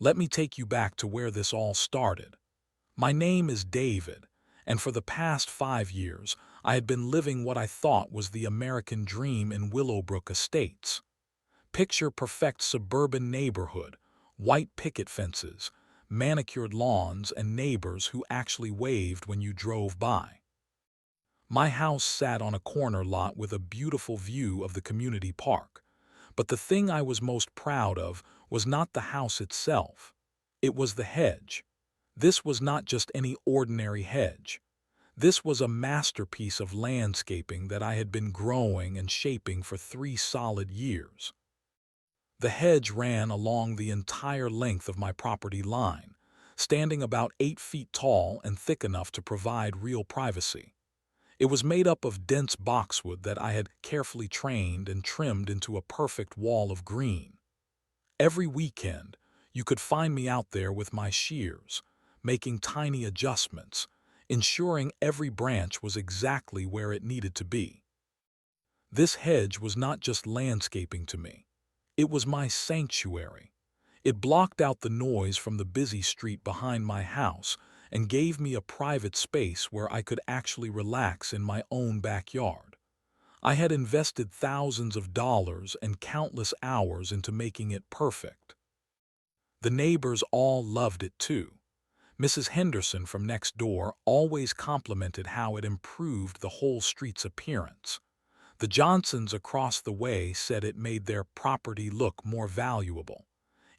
Let me take you back to where this all started. My name is David, and for the past 5 years, I had been living what I thought was the American dream in Willowbrook Estates. Picture perfect suburban neighborhood, white picket fences, manicured lawns, and neighbors who actually waved when you drove by. My house sat on a corner lot with a beautiful view of the community park. But the thing I was most proud of was not the house itself. It was the hedge. This was not just any ordinary hedge. This was a masterpiece of landscaping that I had been growing and shaping for 3 solid years. The hedge ran along the entire length of my property line, standing about 8 feet tall and thick enough to provide real privacy. It was made up of dense boxwood that I had carefully trained and trimmed into a perfect wall of green. Every weekend, you could find me out there with my shears, making tiny adjustments, ensuring every branch was exactly where it needed to be. This hedge was not just landscaping to me. It was my sanctuary. It blocked out the noise from the busy street behind my house and gave me a private space where I could actually relax in my own backyard. I had invested thousands of dollars and countless hours into making it perfect. The neighbors all loved it too. Mrs. Henderson from next door always complimented how it improved the whole street's appearance. The Johnsons across the way said it made their property look more valuable.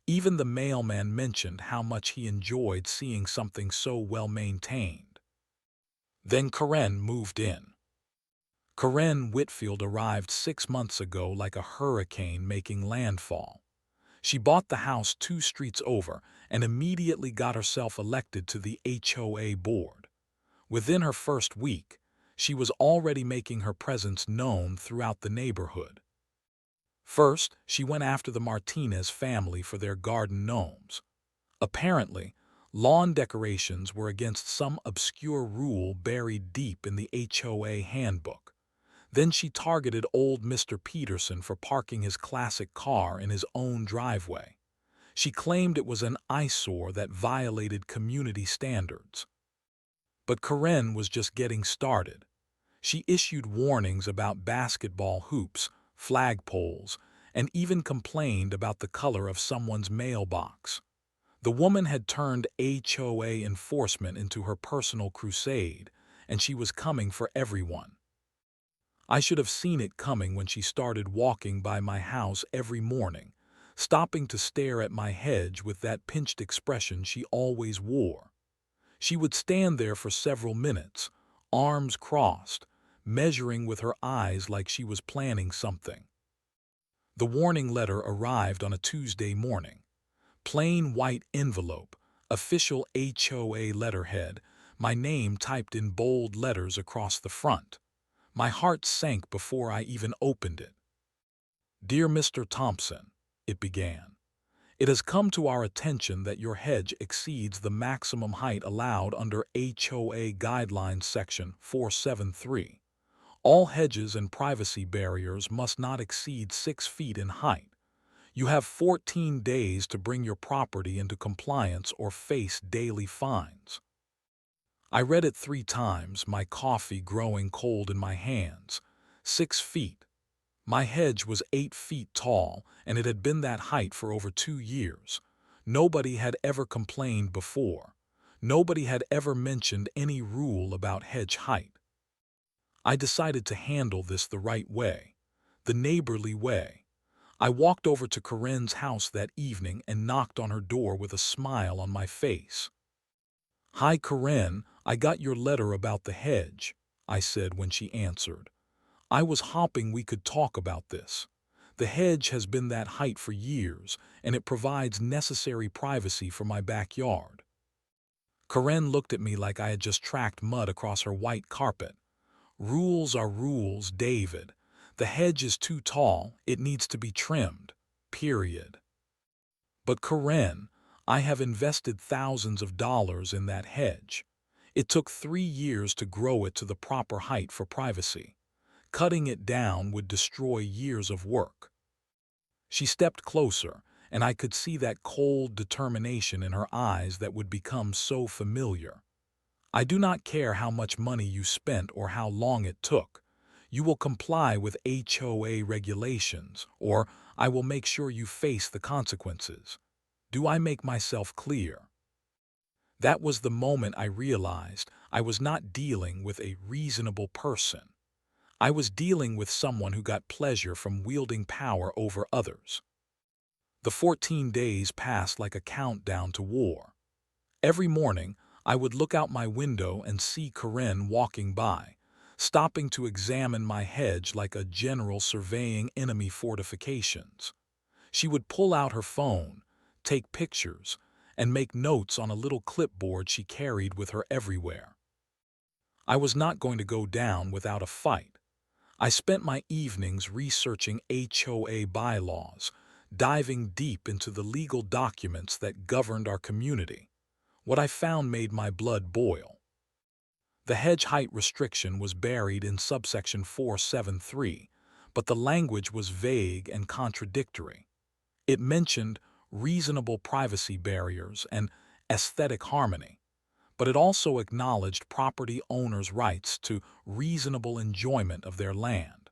Even the mailman mentioned how much he enjoyed seeing something so well maintained. Then Karen moved in. Karen Whitfield arrived 6 months ago like a hurricane making landfall. She bought the house 2 streets over and immediately got herself elected to the HOA board. Within her first week, she was already making her presence known throughout the neighborhood. First, she went after the Martinez family for their garden gnomes. Apparently, lawn decorations were against some obscure rule buried deep in the HOA handbook. Then she targeted old Mr. Peterson for parking his classic car in his own driveway. She claimed it was an eyesore that violated community standards. But Karen was just getting started. She issued warnings about basketball hoops, flagpoles, and even complained about the color of someone's mailbox. The woman had turned HOA enforcement into her personal crusade, and she was coming for everyone. I should have seen it coming when she started walking by my house every morning, stopping to stare at my hedge with that pinched expression she always wore. She would stand there for several minutes, arms crossed, measuring with her eyes like she was planning something. The warning letter arrived on a Tuesday morning. Plain white envelope, official HOA letterhead, my name typed in bold letters across the front. My heart sank before I even opened it. "Dear Mr. Thompson," it began, "it has come to our attention that your hedge exceeds the maximum height allowed under HOA Guidelines Section 473. All hedges and privacy barriers must not exceed 6 feet in height. You have 14 days to bring your property into compliance or face daily fines." I read it 3 times, my coffee growing cold in my hands. 6 feet. My hedge was 8 feet tall, and it had been that height for over 2 years. Nobody had ever complained before. Nobody had ever mentioned any rule about hedge height. I decided to handle this the right way, the neighborly way. I walked over to Corinne's house that evening and knocked on her door with a smile on my face. "Hi, Corinne, I got your letter about the hedge," I said when she answered. "I was hoping we could talk about this. The hedge has been that height for years, and it provides necessary privacy for my backyard." Corinne looked at me like I had just tracked mud across her white carpet. "Rules are rules, David. The hedge is too tall, it needs to be trimmed. Period." "But Corinne, I have invested thousands of dollars in that hedge. It took 3 years to grow it to the proper height for privacy. Cutting it down would destroy years of work." She stepped closer, and I could see that cold determination in her eyes that would become so familiar. "I do not care how much money you spent or how long it took. You will comply with HOA regulations, or I will make sure you face the consequences. Do I make myself clear?" That was the moment I realized I was not dealing with a reasonable person. I was dealing with someone who got pleasure from wielding power over others. The 14 days passed like a countdown to war. Every morning, I would look out my window and see Corinne walking by, stopping to examine my hedge like a general surveying enemy fortifications. She would pull out her phone, take pictures, and make notes on a little clipboard she carried with her everywhere. I was not going to go down without a fight. I spent my evenings researching HOA bylaws, diving deep into the legal documents that governed our community. What I found made my blood boil. The hedge height restriction was buried in subsection 473, but the language was vague and contradictory. It mentioned reasonable privacy barriers and aesthetic harmony, but it also acknowledged property owners' rights to reasonable enjoyment of their land.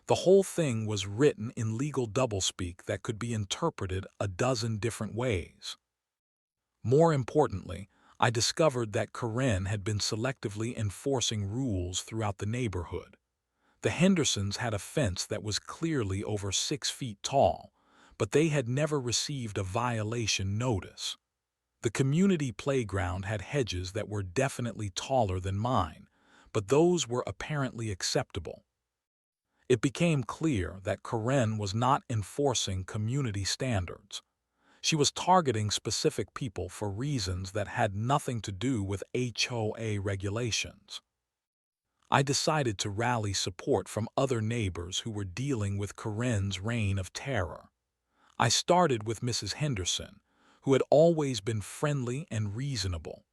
The whole thing was written in legal doublespeak that could be interpreted a dozen different ways. More importantly, I discovered that Corinne had been selectively enforcing rules throughout the neighborhood. The Hendersons had a fence that was clearly over 6 feet tall, but they had never received a violation notice. The community playground had hedges that were definitely taller than mine, but those were apparently acceptable. It became clear that Corinne was not enforcing community standards. She was targeting specific people for reasons that had nothing to do with HOA regulations. I decided to rally support from other neighbors who were dealing with Corinne's reign of terror. I started with Mrs. Henderson, who had always been friendly and reasonable.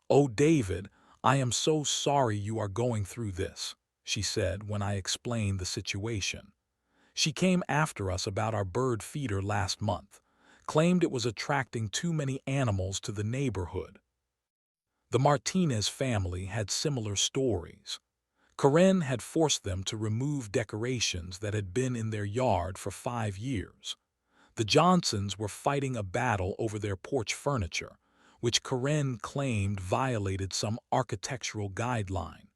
"Oh, David, I am so sorry you are going through this," she said when I explained the situation. "She came after us about our bird feeder last month, claimed it was attracting too many animals to the neighborhood." The Martinez family had similar stories. Corinne had forced them to remove decorations that had been in their yard for 5 years. The Johnsons were fighting a battle over their porch furniture, which Corinne claimed violated some architectural guideline.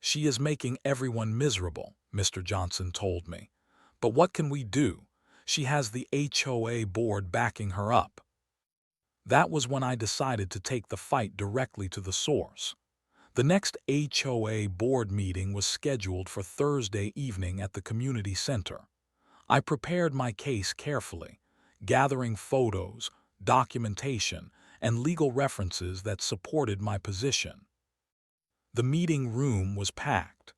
"She is making everyone miserable," Mr. Johnson told me. "But what can we do? She has the HOA board backing her up." That was when I decided to take the fight directly to the source. The next HOA board meeting was scheduled for Thursday evening at the community center. I prepared my case carefully, gathering photos, documentation, and legal references that supported my position. The meeting room was packed.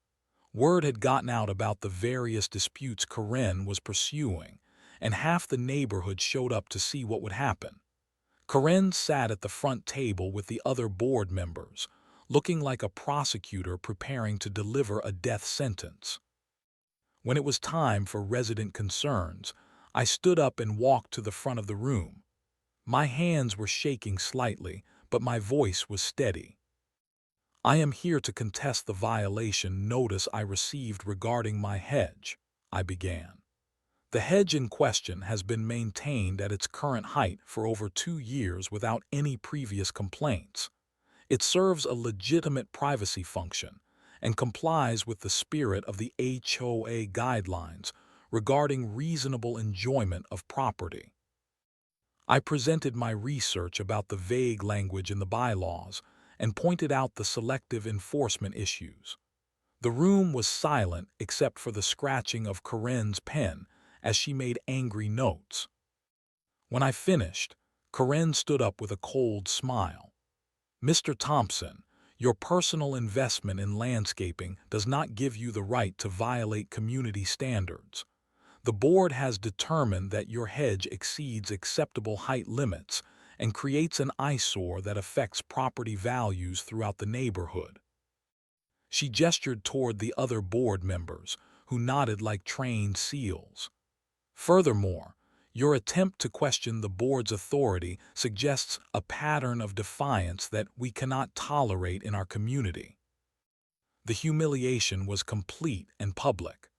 Word had gotten out about the various disputes Corinne was pursuing, and half the neighborhood showed up to see what would happen. Corinne sat at the front table with the other board members, looking like a prosecutor preparing to deliver a death sentence. When it was time for resident concerns, I stood up and walked to the front of the room. My hands were shaking slightly, but my voice was steady. "I am here to contest the violation notice I received regarding my hedge," I began. "The hedge in question has been maintained at its current height for over 2 years without any previous complaints. It serves a legitimate privacy function and complies with the spirit of the HOA guidelines regarding reasonable enjoyment of property." I presented my research about the vague language in the bylaws and pointed out the selective enforcement issues. The room was silent except for the scratching of Corinne's pen as she made angry notes. When I finished, Corinne stood up with a cold smile. "Mr. Thompson, your personal investment in landscaping does not give you the right to violate community standards. The board has determined that your hedge exceeds acceptable height limits and creates an eyesore that affects property values throughout the neighborhood." She gestured toward the other board members, who nodded like trained seals. "Furthermore, Your attempt to question the board's authority suggests a pattern of defiance that we cannot tolerate in our community." The humiliation was complete and public.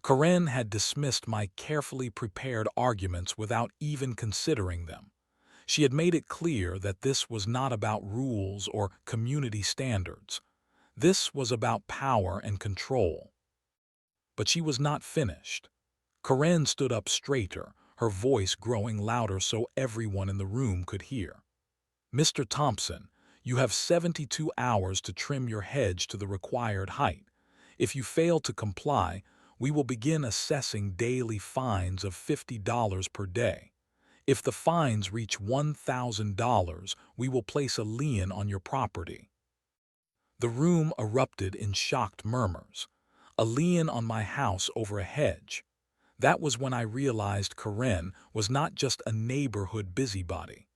Karen had dismissed my carefully prepared arguments without even considering them. She had made it clear that this was not about rules or community standards. This was about power and control. But she was not finished. Karen stood up straighter, her voice growing louder so everyone in the room could hear. "Mr. Thompson, you have 72 hours to trim your hedge to the required height. If you fail to comply, we will begin assessing daily fines of $50 per day. If the fines reach $1,000, we will place a lien on your property." The room erupted in shocked murmurs. A lien on my house over a hedge. That was when I realized Karen was not just a neighborhood busybody.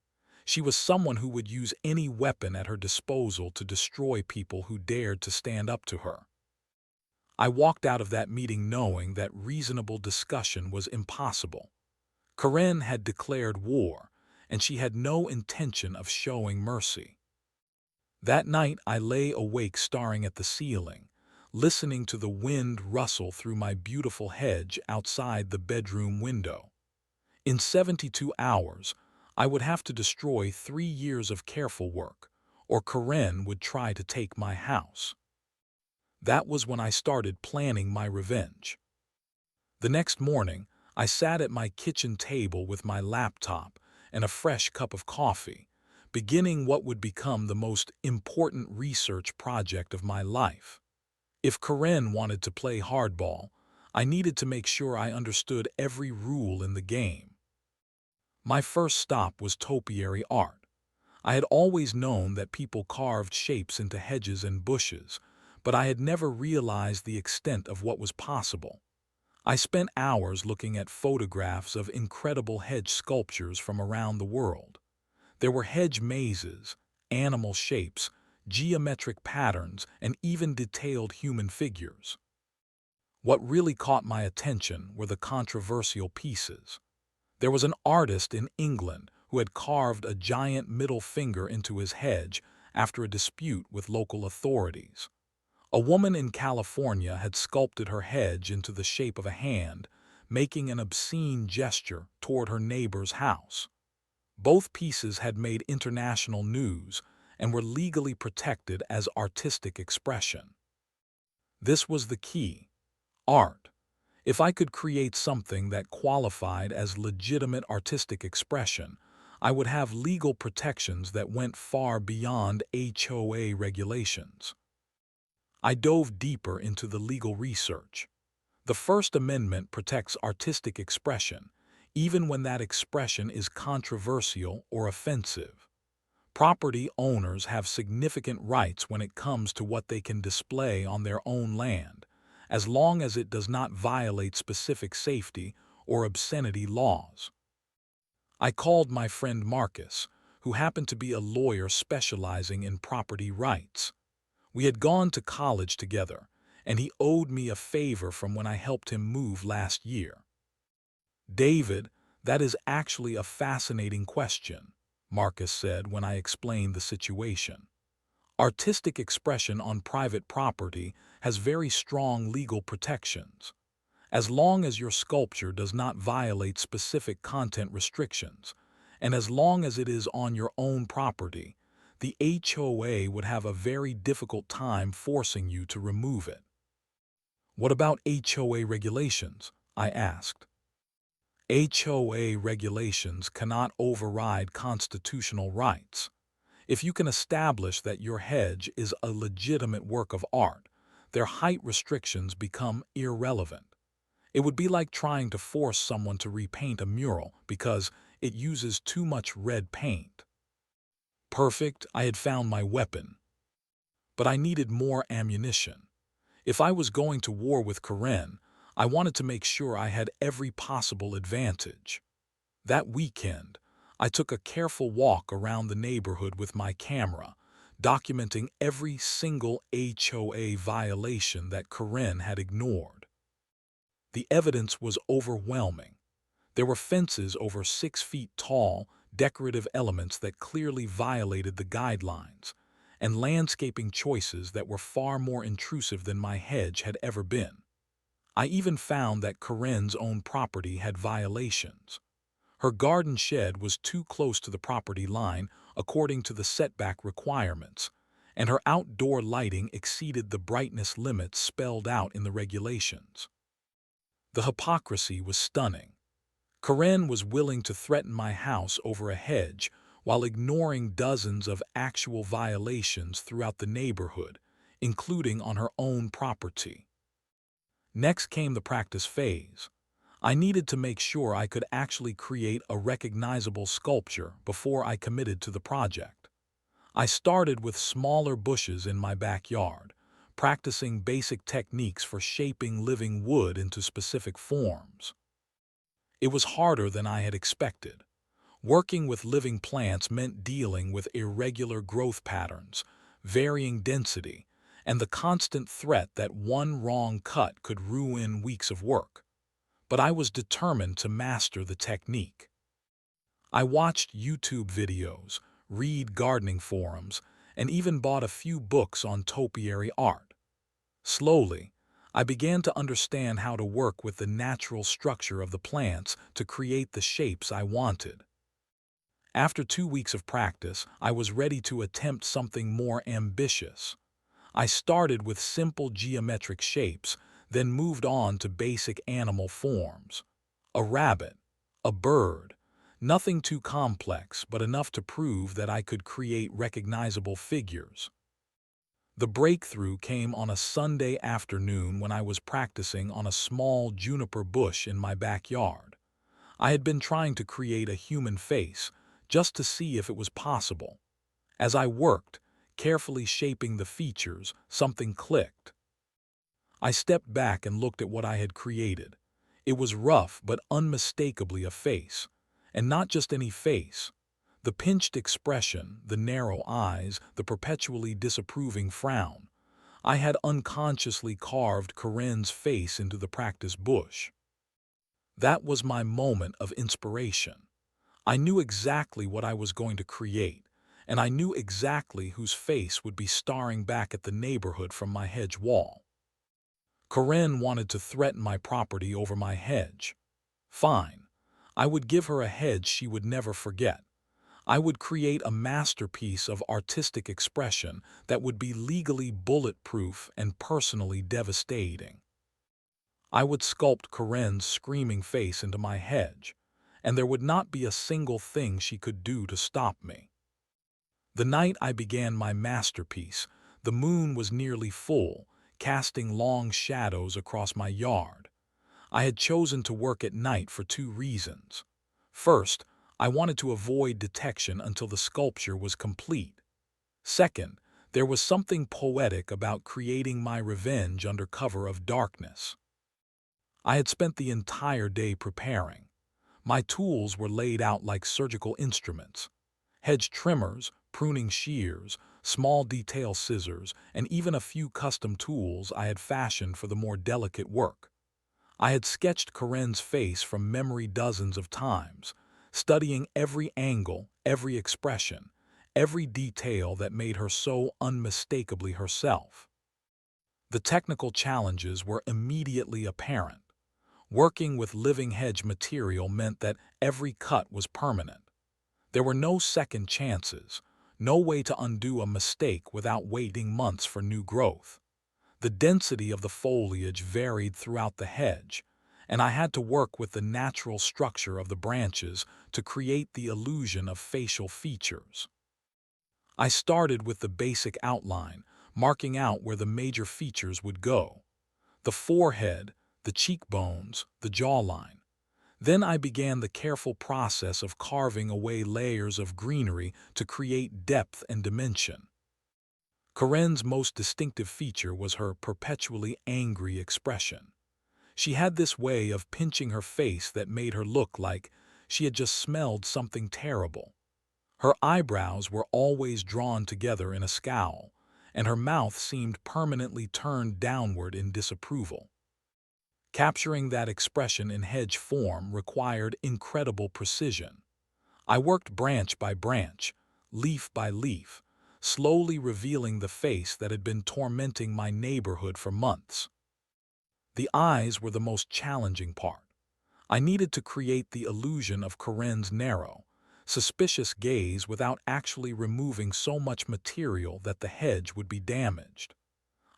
She was someone who would use any weapon at her disposal to destroy people who dared to stand up to her. I walked out of that meeting knowing that reasonable discussion was impossible. Karen had declared war, and she had no intention of showing mercy. That night I lay awake staring at the ceiling, listening to the wind rustle through my beautiful hedge outside the bedroom window. In 72 hours, I would have to destroy 3 years of careful work, or Karen would try to take my house. That was when I started planning my revenge. The next morning, I sat at my kitchen table with my laptop and a fresh cup of coffee, beginning what would become the most important research project of my life. If Karen wanted to play hardball, I needed to make sure I understood every rule in the game. My first stop was topiary art. I had always known that people carved shapes into hedges and bushes, but I had never realized the extent of what was possible. I spent hours looking at photographs of incredible hedge sculptures from around the world. There were hedge mazes, animal shapes, geometric patterns, and even detailed human figures. What really caught my attention were the controversial pieces. There was an artist in England who had carved a giant middle finger into his hedge after a dispute with local authorities. A woman in California had sculpted her hedge into the shape of a hand, making an obscene gesture toward her neighbor's house. Both pieces had made international news and were legally protected as artistic expression. This was the key: art. If I could create something that qualified as legitimate artistic expression, I would have legal protections that went far beyond HOA regulations. I dove deeper into the legal research. The First Amendment protects artistic expression, even when that expression is controversial or offensive. Property owners have significant rights when it comes to what they can display on their own land, as long as it does not violate specific safety or obscenity laws. I called my friend Marcus, who happened to be a lawyer specializing in property rights. We had gone to college together, and he owed me a favor from when I helped him move last year. "David, that is actually a fascinating question," Marcus said when I explained the situation. "Artistic expression on private property has very strong legal protections. As long as your sculpture does not violate specific content restrictions, and as long as it is on your own property, the HOA would have a very difficult time forcing you to remove it." "What about HOA regulations?" I asked. "HOA regulations cannot override constitutional rights. If you can establish that your hedge is a legitimate work of art, their height restrictions become irrelevant. It would be like trying to force someone to repaint a mural because it uses too much red paint." Perfect, I had found my weapon. But I needed more ammunition. If I was going to war with Karen, I wanted to make sure I had every possible advantage. That weekend, I took a careful walk around the neighborhood with my camera, documenting every single HOA violation that Karen had ignored. The evidence was overwhelming. There were fences over 6 feet tall, decorative elements that clearly violated the guidelines, and landscaping choices that were far more intrusive than my hedge had ever been. I even found that Corinne's own property had violations. Her garden shed was too close to the property line according to the setback requirements, and her outdoor lighting exceeded the brightness limits spelled out in the regulations. The hypocrisy was stunning. Corinne was willing to threaten my house over a hedge while ignoring dozens of actual violations throughout the neighborhood, including on her own property. Next came the practice phase. I needed to make sure I could actually create a recognizable sculpture before I committed to the project. I started with smaller bushes in my backyard, practicing basic techniques for shaping living wood into specific forms. It was harder than I had expected. Working with living plants meant dealing with irregular growth patterns, varying density, and the constant threat that one wrong cut could ruin weeks of work. But I was determined to master the technique. I watched YouTube videos, read gardening forums, and even bought a few books on topiary art. Slowly, I began to understand how to work with the natural structure of the plants to create the shapes I wanted. After 2 weeks of practice, I was ready to attempt something more ambitious. I started with simple geometric shapes, then moved on to basic animal forms. A rabbit, a bird, nothing too complex but enough to prove that I could create recognizable figures. The breakthrough came on a Sunday afternoon when I was practicing on a small juniper bush in my backyard. I had been trying to create a human face, just to see if it was possible. As I worked, carefully shaping the features, something clicked. I stepped back and looked at what I had created. It was rough but unmistakably a face. And not just any face. The pinched expression, the narrow eyes, the perpetually disapproving frown. I had unconsciously carved Corinne's face into the practice bush. That was my moment of inspiration. I knew exactly what I was going to create, and I knew exactly whose face would be staring back at the neighborhood from my hedge wall. Corinne wanted to threaten my property over my hedge. Fine. I would give her a hedge she would never forget. I would create a masterpiece of artistic expression that would be legally bulletproof and personally devastating. I would sculpt Corinne's screaming face into my hedge, and there would not be a single thing she could do to stop me. The night I began my masterpiece, the moon was nearly full, casting long shadows across my yard. I had chosen to work at night for 2 reasons. First, I wanted to avoid detection until the sculpture was complete. Second, there was something poetic about creating my revenge under cover of darkness. I had spent the entire day preparing. My tools were laid out like surgical instruments. Hedge trimmers, pruning shears, small detail scissors, and even a few custom tools I had fashioned for the more delicate work. I had sketched Corinne's face from memory dozens of times, studying every angle, every expression, every detail that made her so unmistakably herself. The technical challenges were immediately apparent. Working with living hedge material meant that every cut was permanent. There were no second chances, no way to undo a mistake without waiting months for new growth. The density of the foliage varied throughout the hedge, and I had to work with the natural structure of the branches to create the illusion of facial features. I started with the basic outline, marking out where the major features would go: the forehead, the cheekbones, the jawline. Then I began the careful process of carving away layers of greenery to create depth and dimension. Corinne's most distinctive feature was her perpetually angry expression. She had this way of pinching her face that made her look like she had just smelled something terrible. Her eyebrows were always drawn together in a scowl, and her mouth seemed permanently turned downward in disapproval. Capturing that expression in Hedge form required incredible precision. I worked branch by branch, leaf by leaf, slowly revealing the face that had been tormenting my neighborhood for months. The eyes were the most challenging part. I needed to create the illusion of Corinne's narrow, suspicious gaze without actually removing so much material that the hedge would be damaged.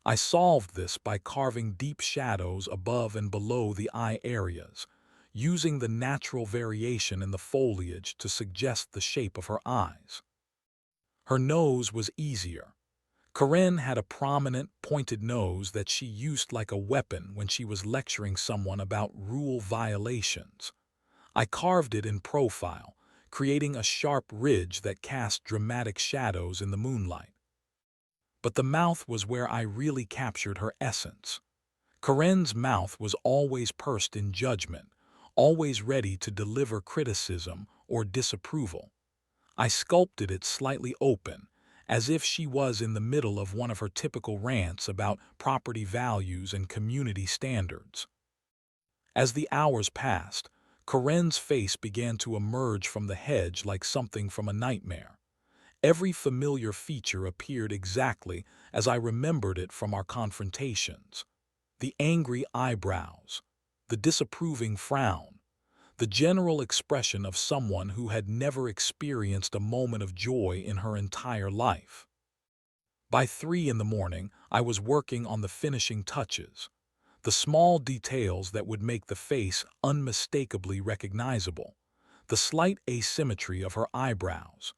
I solved this by carving deep shadows above and below the eye areas, using the natural variation in the foliage to suggest the shape of her eyes. Her nose was easier. Corinne had a prominent, pointed nose that she used like a weapon when she was lecturing someone about rule violations. I carved it in profile, creating a sharp ridge that cast dramatic shadows in the moonlight. But the mouth was where I really captured her essence. Corinne's mouth was always pursed in judgment, always ready to deliver criticism or disapproval. I sculpted it slightly open, as if she was in the middle of one of her typical rants about property values and community standards. As the hours passed, Corinne's face began to emerge from the hedge like something from a nightmare. Every familiar feature appeared exactly as I remembered it from our confrontations. The angry eyebrows, the disapproving frown, the general expression of someone who had never experienced a moment of joy in her entire life. By 3 in the morning, I was working on the finishing touches, the small details that would make the face unmistakably recognizable, the slight asymmetry of her eyebrows,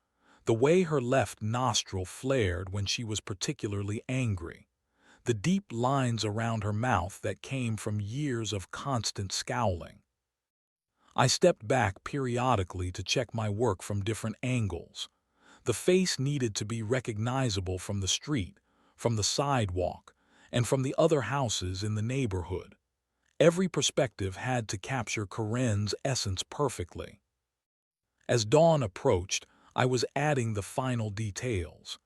the way her left nostril flared when she was particularly angry, the deep lines around her mouth that came from years of constant scowling. I stepped back periodically to check my work from different angles. The face needed to be recognizable from the street, from the sidewalk, and from the other houses in the neighborhood. Every perspective had to capture Corinne's essence perfectly. As dawn approached, I was adding the final details.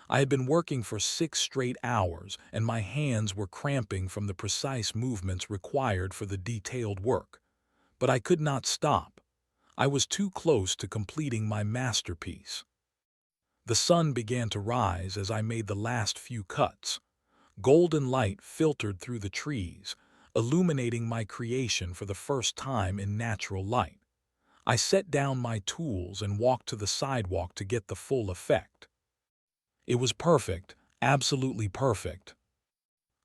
I had been working for 6 straight hours, and my hands were cramping from the precise movements required for the detailed work. But I could not stop. I was too close to completing my masterpiece. The sun began to rise as I made the last few cuts. Golden light filtered through the trees, illuminating my creation for the first time in natural light. I set down my tools and walked to the sidewalk to get the full effect. It was perfect, absolutely perfect.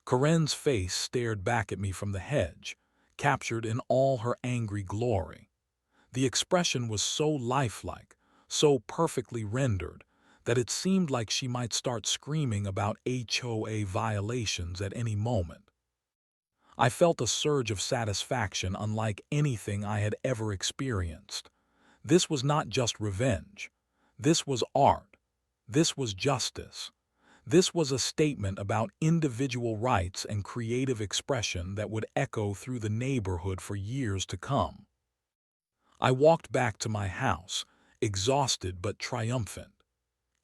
Corinne's face stared back at me from the hedge, captured in all her angry glory. The expression was so lifelike, so perfectly rendered, that it seemed like she might start screaming about HOA violations at any moment. I felt a surge of satisfaction unlike anything I had ever experienced. This was not just revenge. This was art. This was justice. This was a statement about individual rights and creative expression that would echo through the neighborhood for years to come. I walked back to my house, exhausted but triumphant.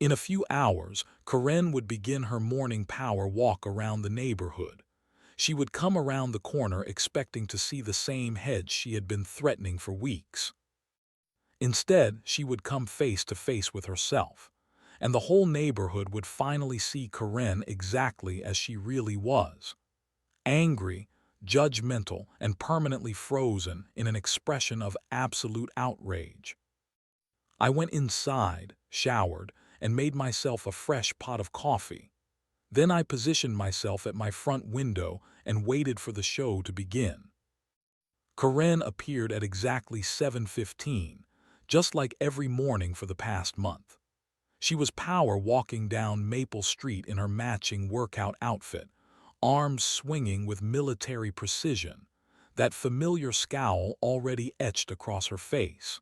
In a few hours, Corinne would begin her morning power walk around the neighborhood. She would come around the corner expecting to see the same hedge she had been threatening for weeks. Instead, she would come face to face with herself, and the whole neighborhood would finally see Corinne exactly as she really was. Angry, judgmental, and permanently frozen in an expression of absolute outrage. I went inside, showered, and made myself a fresh pot of coffee. Then I positioned myself at my front window and waited for the show to begin. Corinne appeared at exactly 7:15, just like every morning for the past month. She was power walking down Maple Street in her matching workout outfit, arms swinging with military precision, that familiar scowl already etched across her face.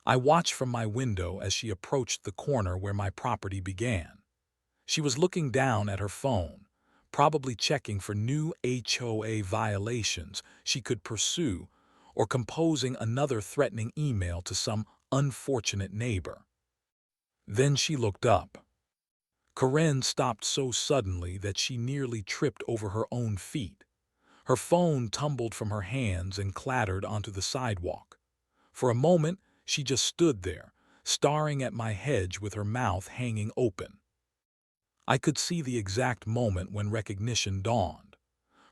I watched from my window as she approached the corner where my property began. She was looking down at her phone, probably checking for new HOA violations she could pursue or composing another threatening email to some unfortunate neighbor. Then she looked up. Corinne stopped so suddenly that she nearly tripped over her own feet. Her phone tumbled from her hands and clattered onto the sidewalk. For a moment, she just stood there, staring at my hedge with her mouth hanging open. I could see the exact moment when recognition dawned.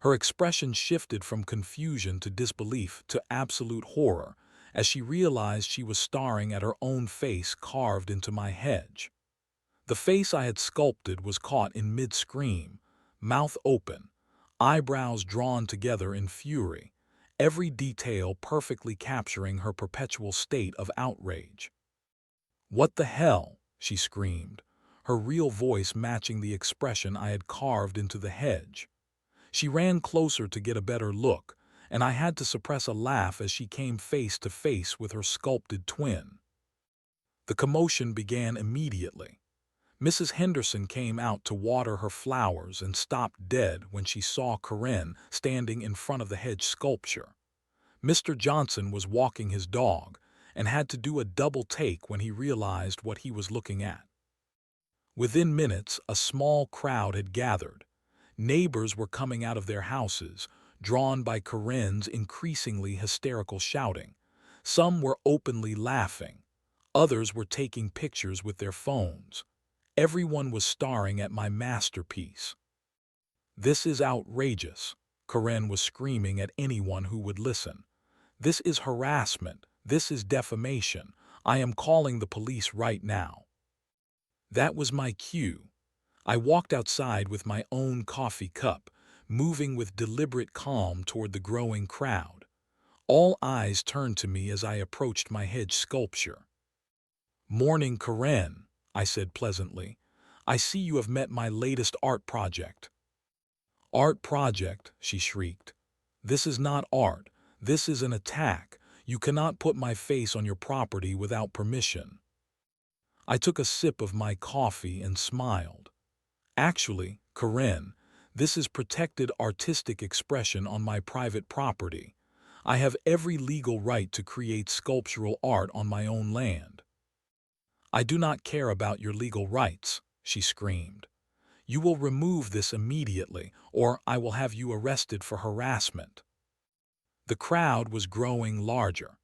Her expression shifted from confusion to disbelief to absolute horror as she realized she was staring at her own face carved into my hedge. The face I had sculpted was caught in mid-scream, mouth open, eyebrows drawn together in fury, every detail perfectly capturing her perpetual state of outrage. "What the hell?" she screamed, her real voice matching the expression I had carved into the hedge. She ran closer to get a better look, and I had to suppress a laugh as she came face to face with her sculpted twin. The commotion began immediately. Mrs. Henderson came out to water her flowers and stopped dead when she saw Corinne standing in front of the hedge sculpture. Mr. Johnson was walking his dog and had to do a double take when he realized what he was looking at. Within minutes, a small crowd had gathered. Neighbors were coming out of their houses, drawn by Corinne's increasingly hysterical shouting. Some were openly laughing. Others were taking pictures with their phones. Everyone was staring at my masterpiece. "This is outrageous," Corinne was screaming at anyone who would listen. "This is harassment. This is defamation. I am calling the police right now." That was my cue. I walked outside with my own coffee cup, moving with deliberate calm toward the growing crowd. All eyes turned to me as I approached my hedge sculpture. "Morning, Corinne," I said pleasantly. "I see you have met my latest art project." "Art project," she shrieked. "This is not art. This is an attack. You cannot put my face on your property without permission." I took a sip of my coffee and smiled. "Actually, Corinne, this is protected artistic expression on my private property. I have every legal right to create sculptural art on my own land." "I do not care about your legal rights," she screamed. "You will remove this immediately, or I will have you arrested for harassment." The crowd was growing larger.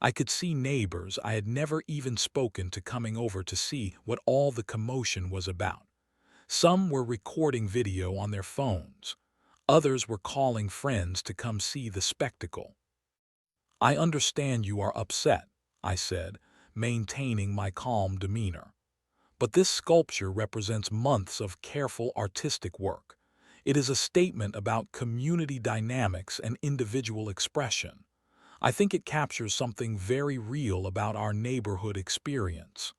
I could see neighbors I had never even spoken to coming over to see what all the commotion was about. Some were recording video on their phones. Others were calling friends to come see the spectacle. "I understand you are upset," I said, maintaining my calm demeanor. "But this sculpture represents months of careful artistic work. It is a statement about community dynamics and individual expression. I think it captures something very real about our neighborhood experience."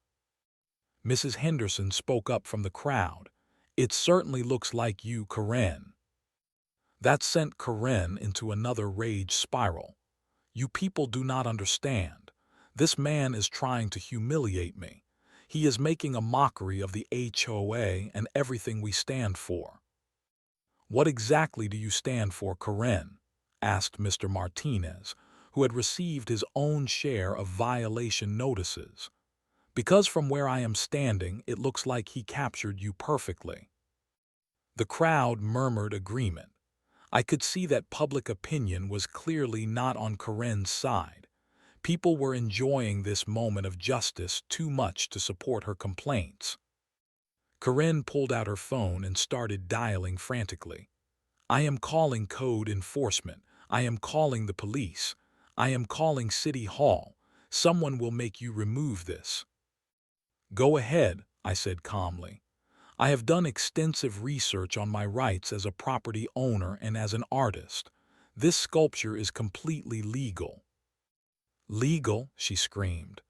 Mrs. Henderson spoke up from the crowd. "It certainly looks like you, Corinne." That sent Corinne into another rage spiral. "You people do not understand. This man is trying to humiliate me. He is making a mockery of the HOA and everything we stand for." "What exactly do you stand for, Corinne?" asked Mr. Martinez, who had received his own share of violation notices. "Because from where I am standing, it looks like he captured you perfectly." The crowd murmured agreement. I could see that public opinion was clearly not on Corinne's side. People were enjoying this moment of justice too much to support her complaints. Corinne pulled out her phone and started dialing frantically. "I am calling code enforcement. I am calling the police. I am calling City Hall. Someone will make you remove this." "Go ahead," I said calmly. "I have done extensive research on my rights as a property owner and as an artist. This sculpture is completely legal." "Legal?" she screamed.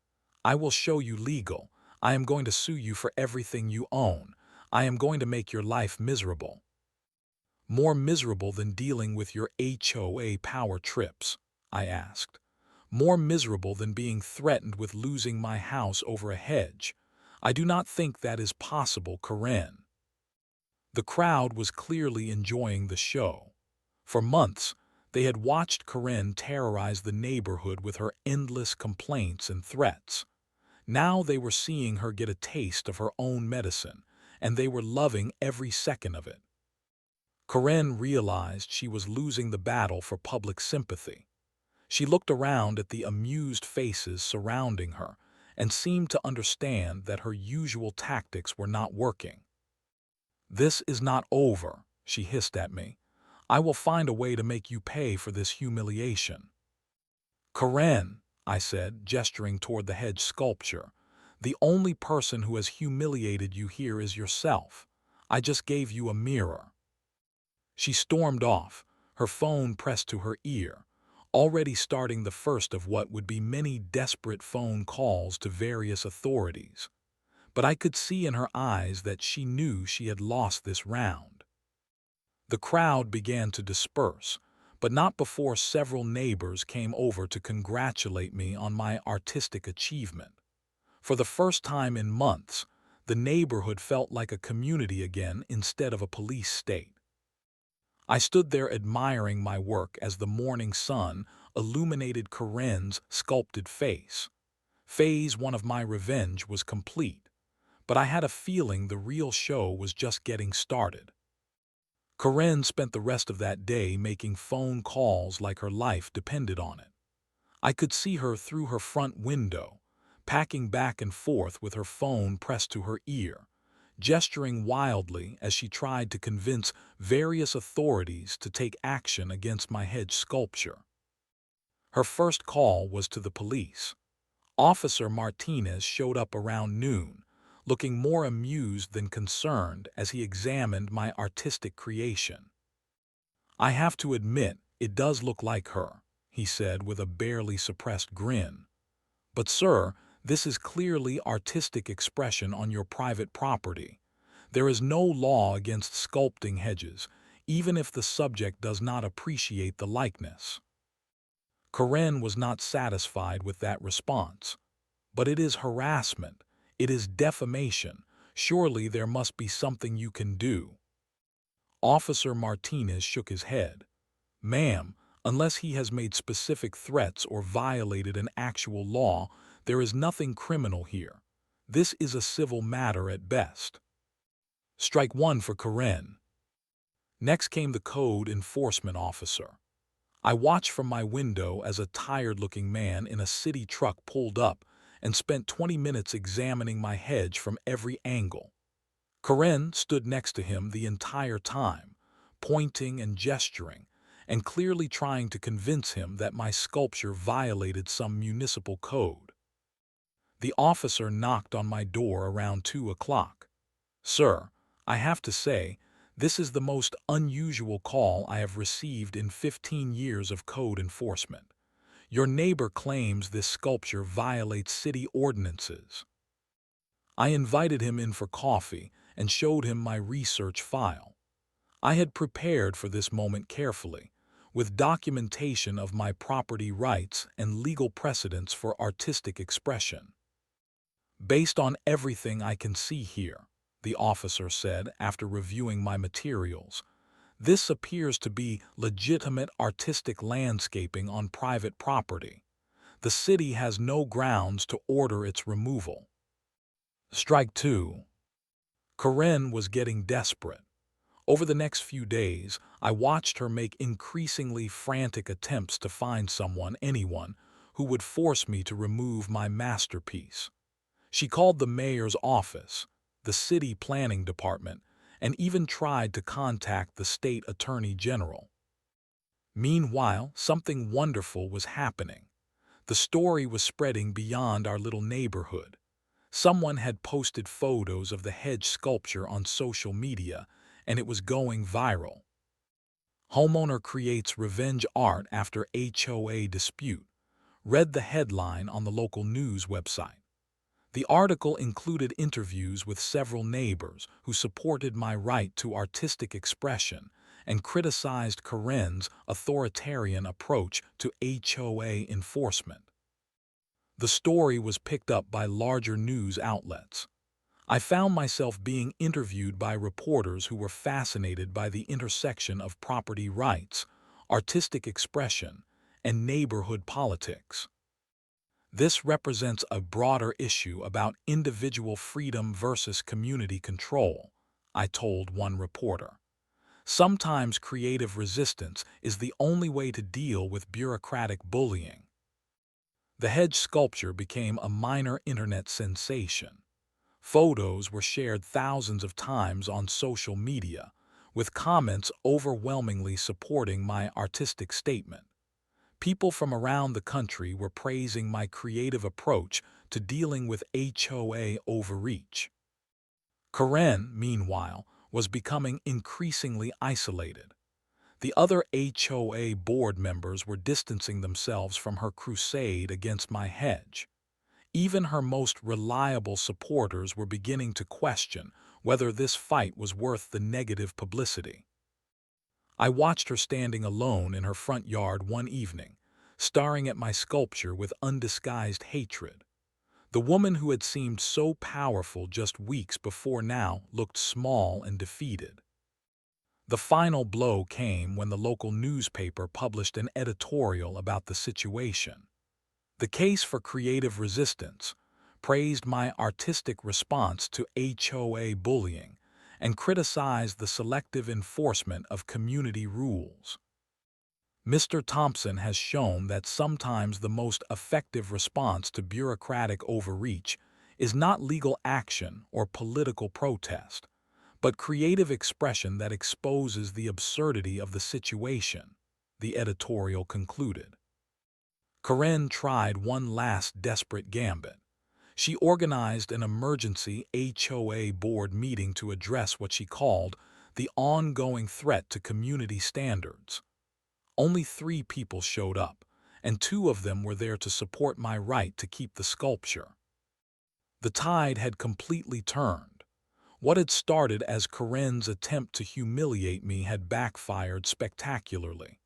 "I will show you legal. I am going to sue you for everything you own. I am going to make your life miserable." "More miserable than dealing with your HOA power trips?" I asked. "More miserable than being threatened with losing my house over a hedge? I do not think that is possible, Corinne." The crowd was clearly enjoying the show. For months, they had watched Corinne terrorize the neighborhood with her endless complaints and threats. Now they were seeing her get a taste of her own medicine, and they were loving every second of it. Corinne realized she was losing the battle for public sympathy. She looked around at the amused faces surrounding her and seemed to understand that her usual tactics were not working. "This is not over," she hissed at me. "I will find a way to make you pay for this humiliation." "Corinne," I said, gesturing toward the Hedge sculpture, "the only person who has humiliated you here is yourself. I just gave you a mirror." She stormed off, her phone pressed to her ear, already starting the first of what would be many desperate phone calls to various authorities. But I could see in her eyes that she knew she had lost this round. The crowd began to disperse, but not before several neighbors came over to congratulate me on my artistic achievement. For the first time in months, the neighborhood felt like a community again instead of a police state. I stood there admiring my work as the morning sun illuminated Corinne's sculpted face. Phase 1 of my revenge was complete, but I had a feeling the real show was just getting started. Corinne spent the rest of that day making phone calls like her life depended on it. I could see her through her front window, packing back and forth with her phone pressed to her ear, gesturing wildly as she tried to convince various authorities to take action against my Hedge sculpture. Her first call was to the police. Officer Martinez showed up around noon, looking more amused than concerned as he examined my artistic creation. "I have to admit, it does look like her," he said with a barely suppressed grin. "But sir, this is clearly artistic expression on your private property. There is no law against sculpting hedges, even if the subject does not appreciate the likeness." Corinne was not satisfied with that response. "But it is harassment. It is defamation. Surely there must be something you can do." Officer Martinez shook his head. "Ma'am, unless he has made specific threats or violated an actual law, there is nothing criminal here. This is a civil matter at best." Strike one for Corinne. Next came the code enforcement officer. I watched from my window as a tired-looking man in a city truck pulled up and spent 20 minutes examining my hedge from every angle. Corinne stood next to him the entire time, pointing and gesturing, and clearly trying to convince him that my sculpture violated some municipal code. The officer knocked on my door around 2 o'clock. "Sir, I have to say, this is the most unusual call I have received in 15 years of code enforcement. Your neighbor claims this sculpture violates city ordinances." I invited him in for coffee and showed him my research file. I had prepared for this moment carefully, with documentation of my property rights and legal precedents for artistic expression. "Based on everything I can see here," the officer said after reviewing my materials, "this appears to be legitimate artistic landscaping on private property. The city has no grounds to order its removal." Strike two. Corinne was getting desperate. Over the next few days, I watched her make increasingly frantic attempts to find anyone, who would force me to remove my masterpiece. She called the mayor's office, the city planning department, and even tried to contact the state attorney general. Meanwhile, something wonderful was happening. The story was spreading beyond our little neighborhood. Someone had posted photos of the Hedge sculpture on social media, and it was going viral. "Homeowner creates revenge art after HOA dispute," read the headline on the local news website. The article included interviews with several neighbors who supported my right to artistic expression and criticized Corinne's authoritarian approach to HOA enforcement. The story was picked up by larger news outlets. I found myself being interviewed by reporters who were fascinated by the intersection of property rights, artistic expression, and neighborhood politics. "This represents a broader issue about individual freedom versus community control," I told one reporter. Sometimes creative resistance is the only way to deal with bureaucratic bullying. The Hedge sculpture became a minor internet sensation. Photos were shared thousands of times on social media, with comments overwhelmingly supporting my artistic statement. People from around the country were praising my creative approach to dealing with HOA overreach. Karen, meanwhile, was becoming increasingly isolated. The other HOA board members were distancing themselves from her crusade against my hedge. Even her most reliable supporters were beginning to question whether this fight was worth the negative publicity. I watched her standing alone in her front yard one evening, staring at my sculpture with undisguised hatred. The woman who had seemed so powerful just weeks before now looked small and defeated. The final blow came when the local newspaper published an editorial about the situation. The case for creative resistance praised my artistic response to HOA bullying and criticized the selective enforcement of community rules. Mr. Thompson has shown that sometimes the most effective response to bureaucratic overreach is not legal action or political protest, but creative expression that exposes the absurdity of the situation, the editorial concluded. Karen tried one last desperate gambit. She organized an emergency HOA board meeting to address what she called the ongoing threat to community standards. Only 3 people showed up, and 2 of them were there to support my right to keep the sculpture. The tide had completely turned. What had started as Karen's attempt to humiliate me had backfired spectacularly.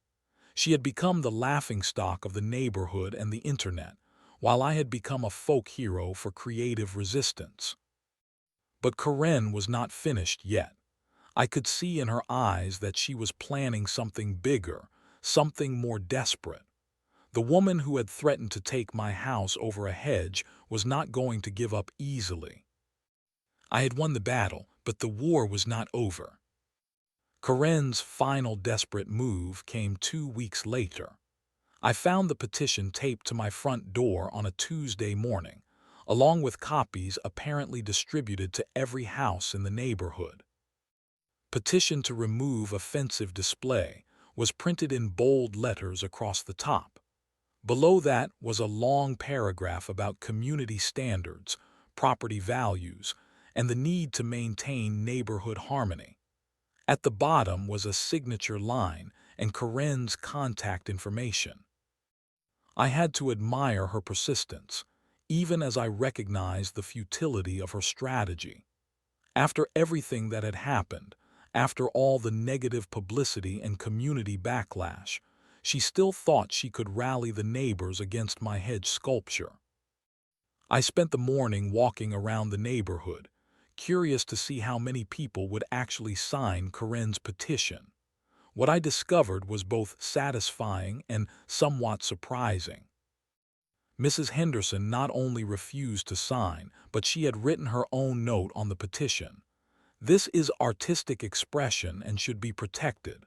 She had become the laughingstock of the neighborhood and the internet, while I had become a folk hero for creative resistance. But Karen was not finished yet. I could see in her eyes that she was planning something bigger, something more desperate. The woman who had threatened to take my house over a hedge was not going to give up easily. I had won the battle, but the war was not over. Karen's final desperate move came 2 weeks later. I found the petition taped to my front door on a Tuesday morning, along with copies apparently distributed to every house in the neighborhood. Petition to remove offensive display was printed in bold letters across the top. Below that was a long paragraph about community standards, property values, and the need to maintain neighborhood harmony. At the bottom was a signature line and Karen's contact information. I had to admire her persistence, even as I recognized the futility of her strategy. After everything that had happened, after all the negative publicity and community backlash, she still thought she could rally the neighbors against my hedge sculpture. I spent the morning walking around the neighborhood, curious to see how many people would actually sign Karen's petition. What I discovered was both satisfying and somewhat surprising. Mrs. Henderson not only refused to sign, but she had written her own note on the petition. This is artistic expression and should be protected.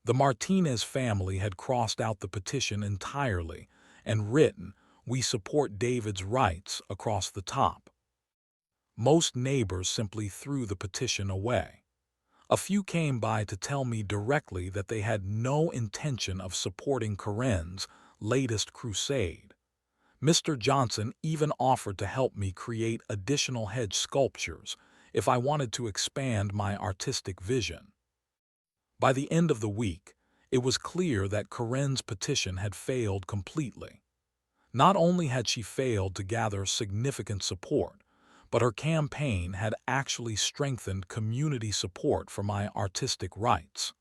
The Martinez family had crossed out the petition entirely and written, "We support David's rights," across the top. Most neighbors simply threw the petition away. A few came by to tell me directly that they had no intention of supporting Karen's latest crusade. Mr. Johnson even offered to help me create additional hedge sculptures if I wanted to expand my artistic vision. By the end of the week, it was clear that Karen's petition had failed completely. Not only had she failed to gather significant support, but her campaign had actually strengthened community support for my artistic rights.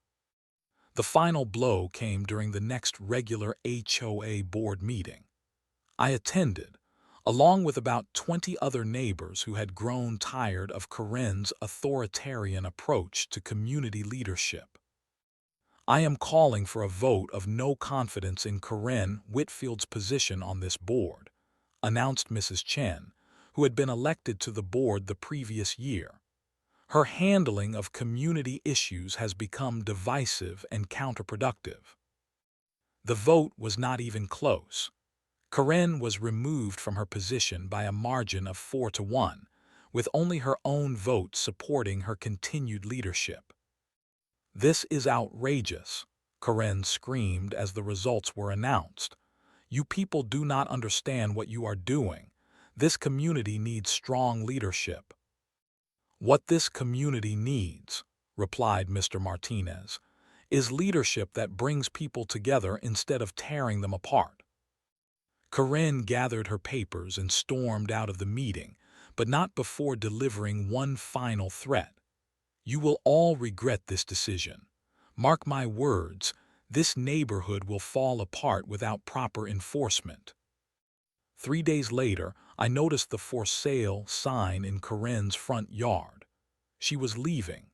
The final blow came during the next regular HOA board meeting. I attended, along with about 20 other neighbors who had grown tired of Karen's authoritarian approach to community leadership. "I am calling for a vote of no confidence in Karen Whitfield's position on this board," announced Mrs. Chen, who had been elected to the board the previous year. Her handling of community issues has become divisive and counterproductive. The vote was not even close. Karen was removed from her position by a margin of 4-1, with only her own vote supporting her continued leadership. "This is outrageous," Karen screamed as the results were announced. "You people do not understand what you are doing. This community needs strong leadership." "What this community needs," replied Mr. Martinez, "is leadership that brings people together instead of tearing them apart." Karen gathered her papers and stormed out of the meeting, but not before delivering one final threat. "You will all regret this decision. Mark my words, this neighborhood will fall apart without proper enforcement." 3 days later, I noticed the "for sale" sign in Karen's front yard. She was leaving.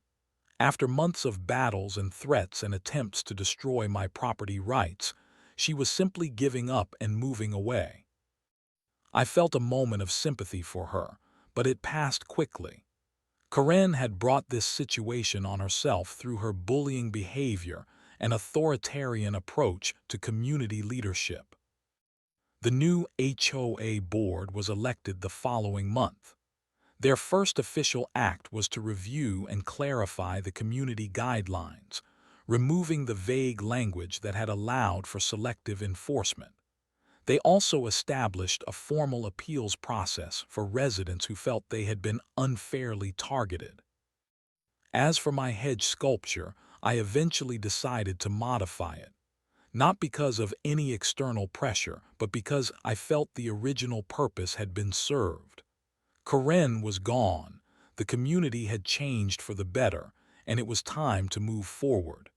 After months of battles and threats and attempts to destroy my property rights, she was simply giving up and moving away. I felt a moment of sympathy for her, but it passed quickly. Karen had brought this situation on herself through her bullying behavior and authoritarian approach to community leadership. The new HOA board was elected the following month. Their first official act was to review and clarify the community guidelines, removing the vague language that had allowed for selective enforcement. They also established a formal appeals process for residents who felt they had been unfairly targeted. As for my hedge sculpture, I eventually decided to modify it, not because of any external pressure, but because I felt the original purpose had been served. Karen was gone, the community had changed for the better, and it was time to move forward.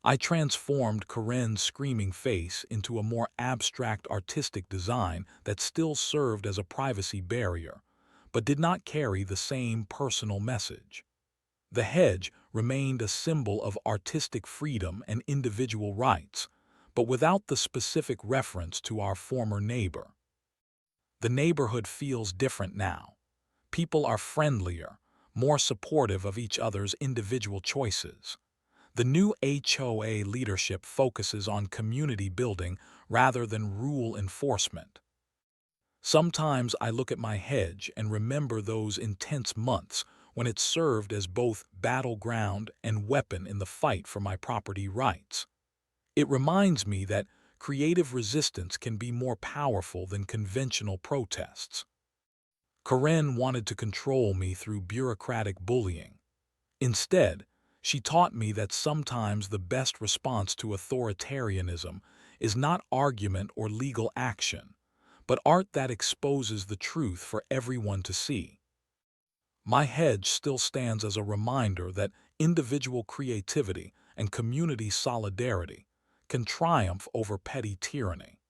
I transformed Karen's screaming face into a more abstract artistic design that still served as a privacy barrier, but did not carry the same personal message. The hedge remained a symbol of artistic freedom and individual rights, but without the specific reference to our former neighbor. The neighborhood feels different now. People are friendlier, more supportive of each other's individual choices. The new HOA leadership focuses on community building rather than rule enforcement. Sometimes I look at my hedge and remember those intense months when it served as both battleground and weapon in the fight for my property rights. It reminds me that creative resistance can be more powerful than conventional protests. Karen wanted to control me through bureaucratic bullying. Instead, she taught me that sometimes the best response to authoritarianism is not argument or legal action, but art that exposes the truth for everyone to see. My hedge still stands as a reminder that individual creativity and community solidarity can triumph over petty tyranny.